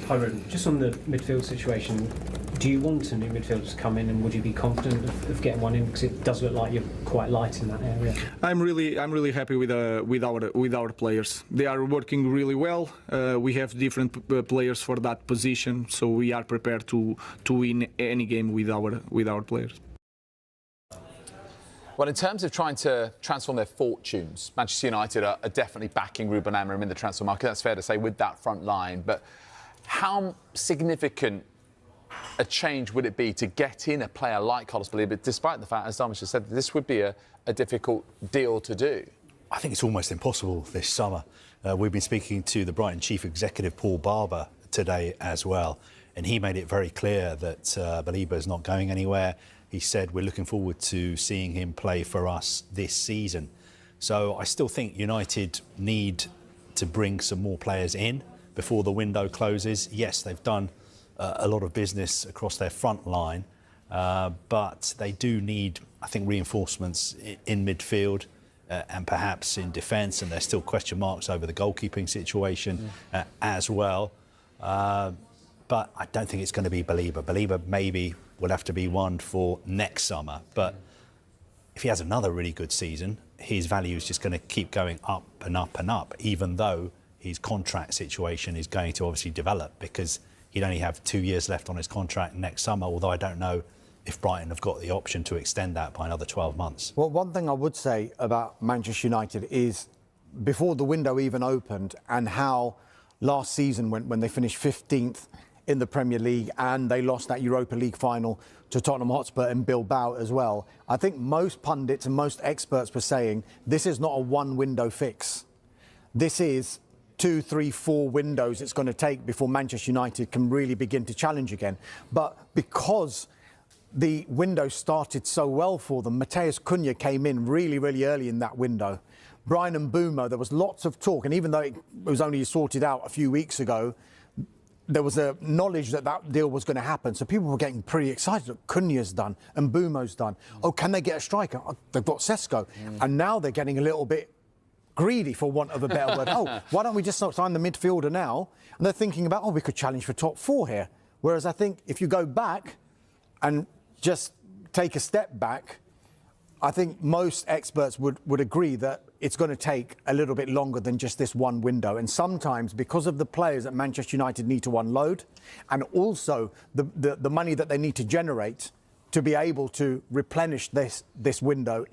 Hi, Ruben. Just on the midfield situation, do you want a new midfielder to come in, and would you be confident of getting one in? Because it does look like you're quite light in that area. I'm really happy with our players. They are working really well. We have different players for that position, so we are prepared to win any game with our players. Well, in terms of trying to transform their fortunes, Manchester United are definitely backing Ruben Amorim in the transfer market. That's fair to say with that front line. But how significant a change would it be to get in a player like Carlos Baleiba, despite the fact, as Dharmesh has said, this would be a difficult deal to do? I think it's almost impossible this summer. We've been speaking to the Brighton chief executive, Paul Barber, today as well. And he made it very clear that Baleiba is not going anywhere. He said, we're looking forward to seeing him play for us this season. So I still think United need to bring some more players in before the window closes. Yes, they've done a lot of business across their front line, but they do need, I think, reinforcements in midfield and perhaps in defence, and there's still question marks over the goalkeeping situation as well. But I don't think it's going to be Baleiba. Baleiba maybe will have to be one for next summer. But if he has another really good season, his value is just going to keep going up and up and up, even though his contract situation is going to obviously develop, because he'd only have 2 years left on his contract next summer, although I don't know if Brighton have got the option to extend that by another 12 months. Well, one thing I would say about Manchester United is, before the window even opened, and how last season when they finished 15th in the Premier League and they lost that Europa League final to Tottenham Hotspur and Bilbao as well, I think most pundits and most experts were saying this is not a one-window fix. This is 2, 3, 4 windows it's going to take before Manchester United can really begin to challenge again. But because the window started so well for them, Matheus Cunha came in really, really early in that window. Bryan Mbeumo, there was lots of talk, and even though it was only sorted out a few weeks ago, there was a knowledge that that deal was going to happen. So people were getting pretty excited. Look, Cunha's done, and Mbeumo's done. Oh, can they get a striker? Oh, they've got Sesko. And now they're getting a little bit greedy, for want of a better word. Oh, why don't we just not sign the midfielder now? And they're thinking about, oh, we could challenge for top 4 here. Whereas I think if you go back and just take a step back, I think most experts would agree that it's going to take a little bit longer than just this one window. And sometimes, because of the players that Manchester United need to unload, and also the money that they need to generate to be able to replenish this window,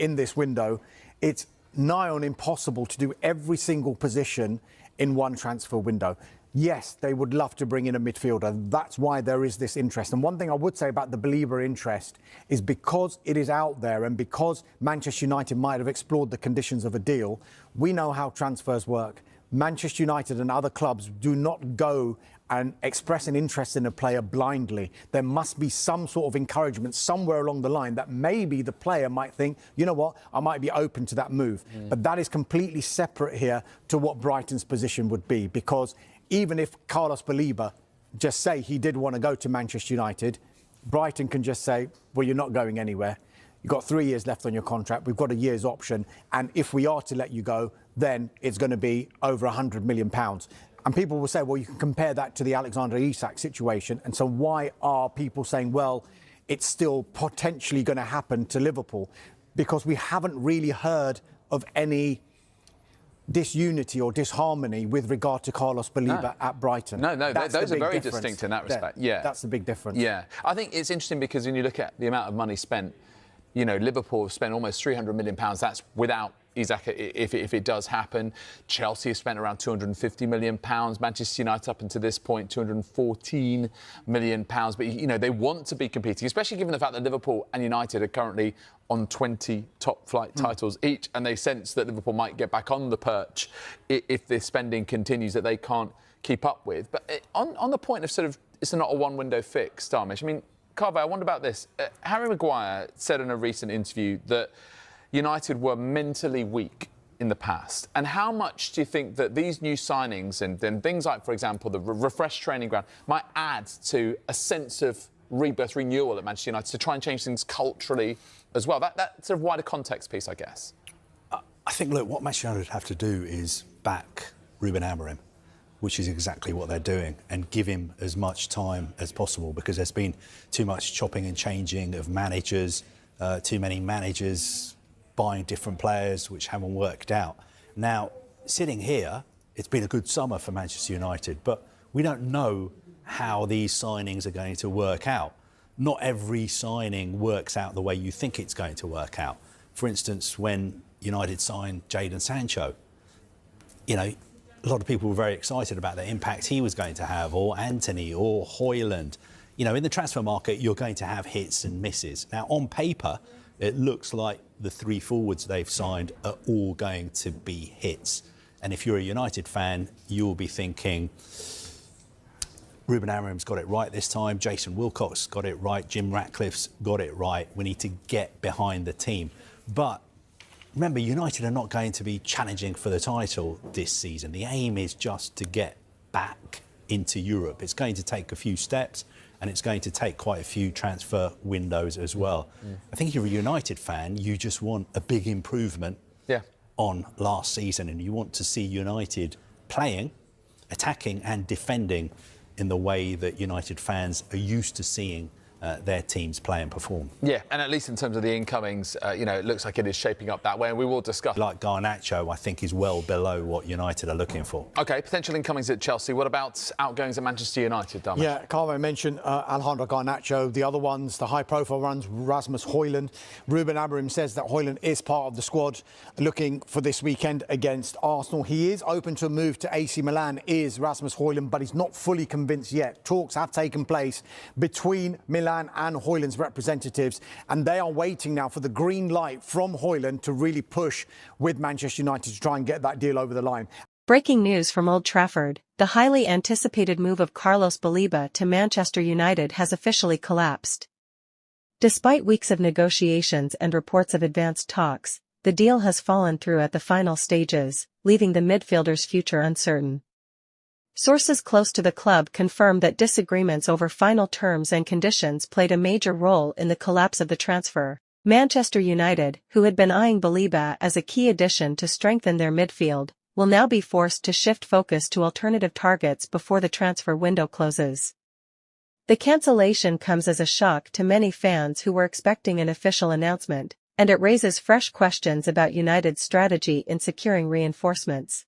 it's nigh on impossible to do every single position in one transfer window. Yes, they would love to bring in a midfielder. That's why there is this interest. And one thing I would say about the Baleiba interest is, because it is out there and because Manchester United might have explored the conditions of a deal, we know how transfers work. Manchester United and other clubs do not go and express an interest in a player blindly. There must be some sort of encouragement somewhere along the line that maybe the player might think, you know what, I might be open to that move. But that is completely separate here to what Brighton's position would be, because even if Carlos Baleiba just say he did want to go to Manchester United, Brighton can just say, well, you're not going anywhere. You've got 3 years left on your contract. We've got a year's option. And if we are to let you go, then it's going to be over £100 million. And people will say, well, you can compare that to the Alexander Isak situation. And so why are people saying, well, it's still potentially going to happen to Liverpool? Because we haven't really heard of any disunity or disharmony with regard to Carlos Baleiba at Brighton. No, those are very distinct in that respect. Yeah, that's the big difference. Yeah, I think it's interesting because when you look at the amount of money spent, you know, Liverpool have spent almost £300 million. That's without Isak, if it does happen. Chelsea have spent around £250 million. Manchester United up until this point, £214 million. But, you know, they want to be competing, especially given the fact that Liverpool and United are currently on 20 top-flight titles each, and they sense that Liverpool might get back on the perch if this spending continues that they can't keep up with. But on the point of sort of, it's not a one-window fix, Dharmesh, I mean, Carve, I wonder about this. Harry Maguire said in a recent interview that United were mentally weak in the past. And how much do you think that these new signings and then things like, for example, the refreshed training ground might add to a sense of rebirth, renewal at Manchester United to try and change things culturally as well? That sort of wider context piece, I guess. I think, look, what Manchester United have to do is back Ruben Amorim. which is exactly what they're doing, and give him as much time as possible, because there's been too much chopping and changing of managers, too many managers buying different players which haven't worked out. Now, sitting here, it's been a good summer for Manchester United, but we don't know how these signings are going to work out. Not every signing works out the way you think it's going to work out. For instance, when United signed Jadon Sancho, you know, a lot of people were very excited about the impact he was going to have, or Anthony, or Højlund. You know, in the transfer market, you're going to have hits and misses. Now, on paper, it looks like the 3 forwards they've signed are all going to be hits. And if you're a United fan, you'll be thinking, Ruben Amorim's got it right this time, Jason Wilcox got it right, Jim Ratcliffe's got it right. We need to get behind the team. But remember, United are not going to be challenging for the title this season. The aim is just to get back into Europe. It's going to take a few steps, and it's going to take quite a few transfer windows as well. I think if you're a United fan, you just want a big improvement on last season, and you want to see United playing, attacking and defending in the way that United fans are used to seeing their teams play and perform. Yeah, and at least in terms of the incomings, you know, it looks like it is shaping up that way, and we will discuss. Like Garnacho, I think, is well below what United are looking for. OK, potential incomings at Chelsea. What about outgoings at Manchester United, Dharmesh? Yeah, Carlo mentioned Alejandro Garnacho. The other ones, the high-profile ones, Rasmus Højlund. Ruben Amorim says that Højlund is part of the squad looking for this weekend against Arsenal. He is open to a move to AC Milan, is Rasmus Højlund, but he's not fully convinced yet. Talks have taken place between Milan and Højlund's representatives, and they are waiting now for the green light from Højlund to really push with Manchester United to try and get that deal over the line. Breaking news from Old Trafford: the highly anticipated move of Carlos Baleba to Manchester United has officially collapsed. Despite weeks of negotiations and reports of advanced talks, the deal has fallen through at the final stages, leaving the midfielder's future uncertain. Sources close to the club confirm that disagreements over final terms and conditions played a major role in the collapse of the transfer. Manchester United, who had been eyeing Baleiba as a key addition to strengthen their midfield, will now be forced to shift focus to alternative targets before the transfer window closes. The cancellation comes as a shock to many fans who were expecting an official announcement, and it raises fresh questions about United's strategy in securing reinforcements.